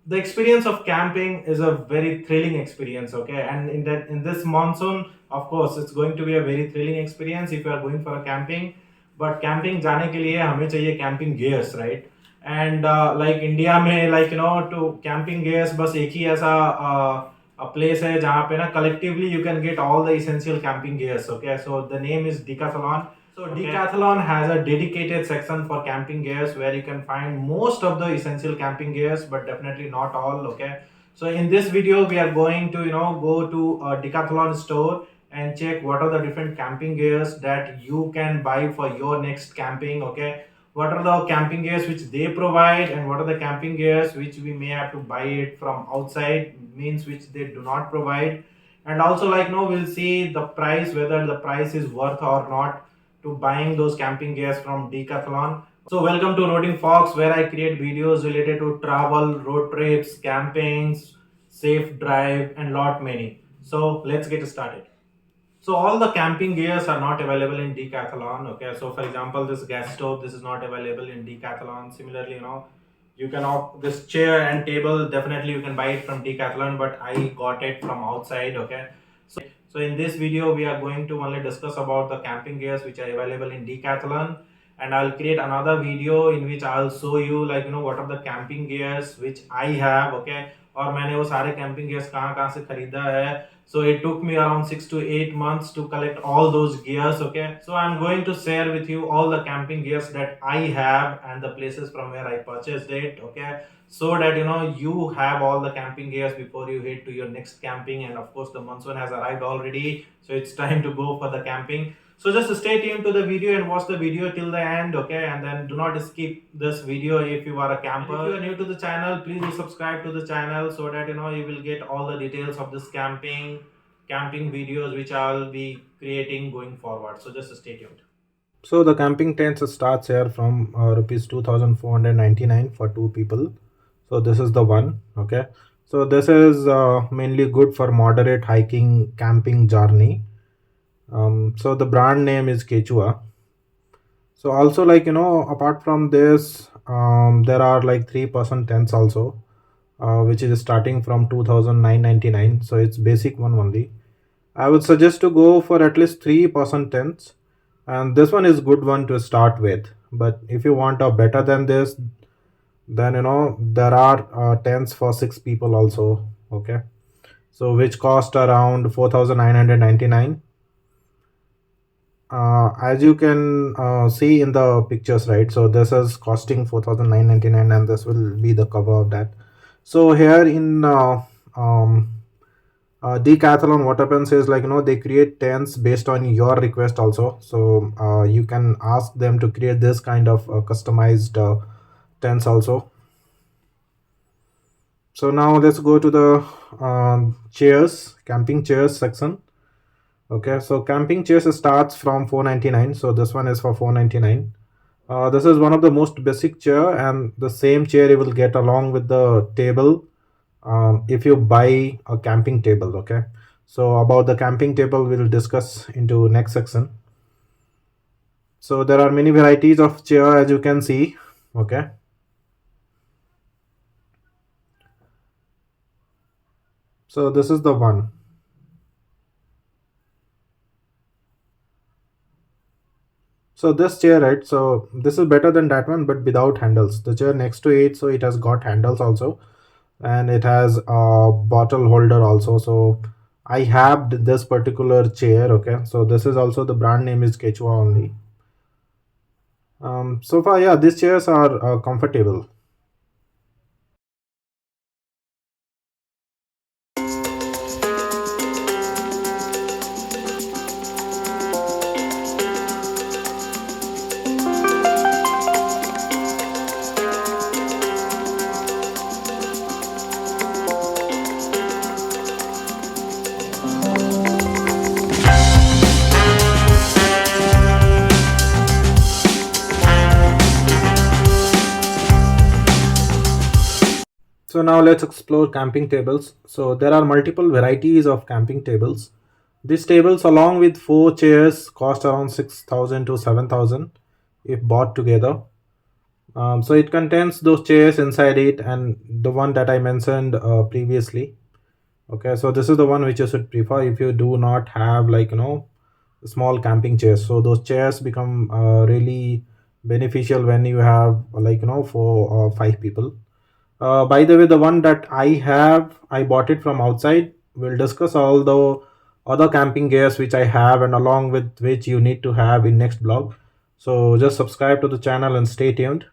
the experience of camping is a very thrilling experience, okay, and in this monsoon, of course, it's going to be a very thrilling experience if you are going for a camping. But camping जाने के लिए हमें चाहिए camping gears, right? And like India में, like to camping gears बस एक ही ऐसा place है जहाँ पे ना collectively you can get all the essential camping gears, okay? So the name is Decathlon. So Decathlon has a dedicated section for camping gears where you can find most of the essential camping gears, but definitely not all. Okay. So in this video, we are going to go to a Decathlon store and check what are the different camping gears that you can buy for your next camping. Okay. What are the camping gears which they provide, and what are the camping gears which we may have to buy it from outside, means which they do not provide. And also, like no, we'll see the price, whether the price is worth or not to buying those camping gears from Decathlon. So welcome to Roading Fox, where I create videos related to travel, road trips, campings, safe drive, and lot many. So let's get started. So all the camping gears are not available in Decathlon. Okay, so for example, this gas stove, this is not available in Decathlon. Similarly, you can opt this chair and table, definitely you can buy it from Decathlon, but I got it from outside. Okay, so in this video, we are going to only discuss about the camping gears which are available in Decathlon, and I'll create another video in which I'll show you like what are the camping gears which I have. Okay, और मैंने वो सारे camping gears कहाँ कहाँ से खरीदा है. So it took me around 6 to 8 months to collect all those gears. Okay, so I'm going to share with you all the camping gears that I have and the places from where I purchased it. Okay, so that you have all the camping gears before you head to your next camping. And of course, the monsoon has arrived already, so it's time to go for the camping. So just stay tuned to the video and watch the video till the end, okay? And then do not skip this video if you are a camper. And if you are new to the channel, please do subscribe to the channel so that you will get all the details of this camping videos which I'll be creating going forward. So just stay tuned. So the camping tent starts here from rupees 2499 for two people. So this is the one, okay? So this is mainly good for moderate hiking camping journey. So the brand name is Quechua. So also, like apart from this, there are like 3% tents also, which is starting from 2999. So it's basic one only. I would suggest to go for at least 3% tents, and this one is good one to start with. But if you want a better than this, then there are tents for 6 people also. Okay, so which cost around 4999. As you can see in the pictures, right? So this is costing 4999, and this will be the cover of that. So here in Decathlon, what happens is like they create tents based on your request also. So you can ask them to create this kind of customized tents also. So now let's go to the camping chairs section. Okay, so camping chairs starts from 499. So this one is for 499. This is one of the most basic chair, and the same chair you will get along with the table if you buy a camping table. Okay, so about the camping table we'll discuss into next section. So there are many varieties of chair, as you can see. Okay, so this is the one. So this chair, right? So this is better than that one, but without handles. The chair next to it, so it has got handles also, and it has a bottle holder also. So I have this particular chair. Okay, so this is also the brand name is Quechua only. So far, yeah, these chairs are comfortable. So now let's explore camping tables. So there are multiple varieties of camping tables. These tables along with 4 chairs cost around 6000 to 7000 if bought together. So it contains those chairs inside it, and the one that I mentioned previously. Okay, so this is the one which you should prefer if you do not have, like, small camping chairs. So those chairs become really beneficial when you have, like, 4 or 5 people. By the way, the one that I have, I bought it from outside. We'll discuss all the other camping gears which I have and along with which you need to have in next blog. So just subscribe to the channel and stay tuned.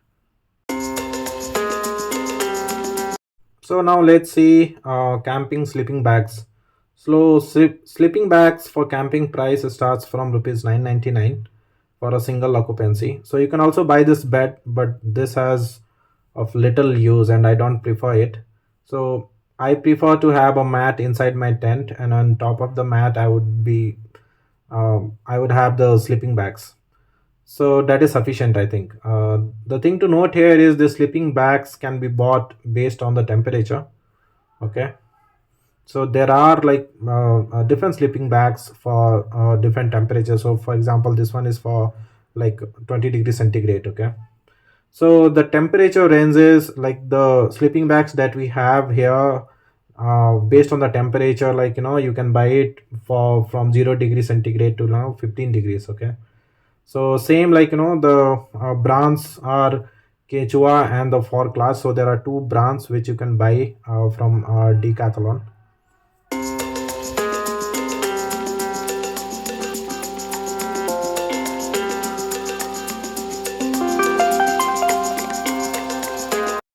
So now let's see camping sleeping bags. So sleeping bags for camping price starts from rupees 999 for a single occupancy. So you can also buy this bed, but this has of little use and I don't prefer it. So I prefer to have a mat inside my tent, and on top of the mat I would have the sleeping bags. So that is sufficient, I think. The thing to note here is the sleeping bags can be bought based on the temperature. Okay, so there are like different sleeping bags for different temperatures. So for example, this one is for like 20 degrees centigrade. Okay, so the temperature ranges, like the sleeping bags that we have here, based on the temperature, like, you can buy it for from 0 degrees centigrade to now 15 degrees. Okay, so same, like, the brands are Quechua and the Four Class. So there are two brands which you can buy from Decathlon.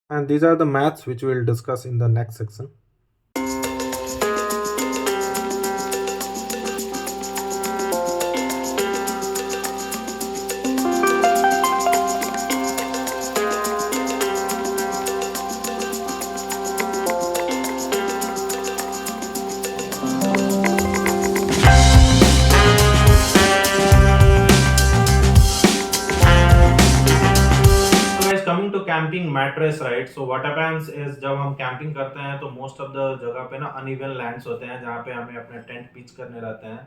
And these are the maths which we'll discuss in the next section. So guys, coming to camping mattress, right? So what happens is जब हम camping करते हैं तो most of the जगह पे ना uneven lands होते हैं जहाँ पे हमें अपने टेंट पिच करने रहते हैं.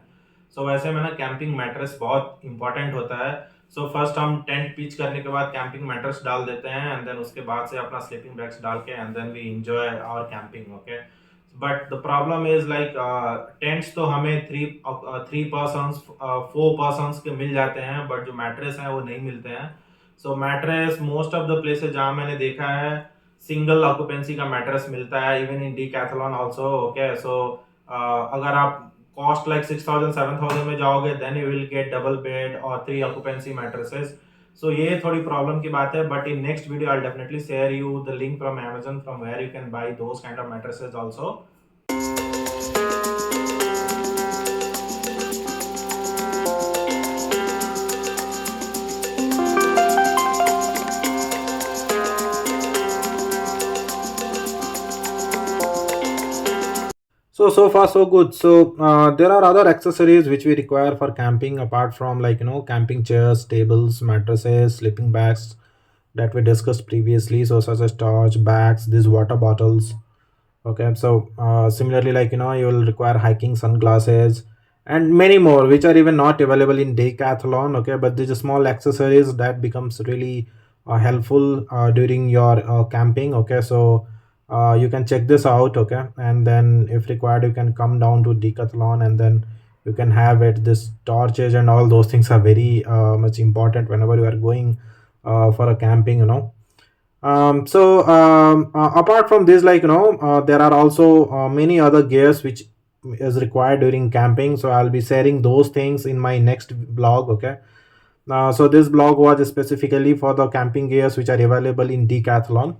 सो वैसे में ना कैंपिंग मैट्रेस बहुत इंपॉर्टेंट होता है. सो फर्स्ट हम टेंट पिच करने के बाद कैंपिंग मैट्रेस डाल देते हैं, एंड देन उसके बाद से अपना स्लीपिंग बैग्स डाल के and then we enjoy our camping. Okay, but the problem is like tents तो हमें थ्री पर्सन 4 पर्सन के मिल जाते हैं, बट जो मैट्रेस हैं वो नहीं मिलते हैं. So mattress most of the places जहाँ मैंने देखा है सिंगल ऑक्यूपेंसी का मैट्रेस मिलता है, even in Decathlon also. Okay, so अगर आप कॉस्ट लाइक 6,000 7,000 में जाओगे then you will get double bed और 3 ऑक्यूपेंसी मैट्रेसेस. सो ये थोड़ी प्रॉब्लम की बात है, but in next video I definitely share you the link from Amazon from where you can buy those kind of mattresses also. So far so good. So there are other accessories which we require for camping apart from, like, camping chairs, tables, mattresses, sleeping bags that we discussed previously. So such as torch, bags, these water bottles. Okay, so similarly, like, you will require hiking sunglasses and many more which are even not available in Decathlon. Okay, but these are small accessories that becomes really helpful during your camping. Okay, so you can check this out. Okay, and then if required you can come down to Decathlon and then you can have it. This torches and all those things are very much important whenever you are going for a camping, apart from this, like, there are also many other gears which is required during camping. So I'll be sharing those things in my next blog. Okay, so this blog was specifically for the camping gears which are available in Decathlon.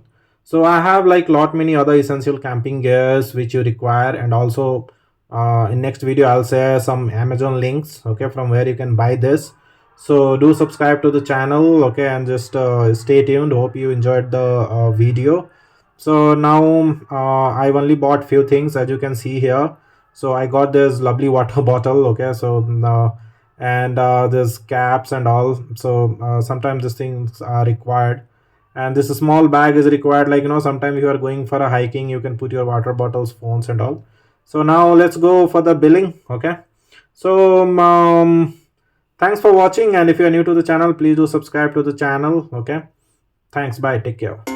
So I have like lot many other essential camping gears which you require, and also in next video I'll share some Amazon links, okay, from where you can buy this. So do subscribe to the channel, okay, and just stay tuned. Hope you enjoyed the video. So now I've only bought few things as you can see here. So I got this lovely water bottle. Okay, so and there's caps and all. So sometimes these things are required, and this small bag is required, like, sometimes you are going for a hiking, you can put your water bottles, phones and all. So now let's go for the billing. Okay, so thanks for watching, and if you are new to the channel, please do subscribe to the channel. Okay, Thanks. Bye. Take care.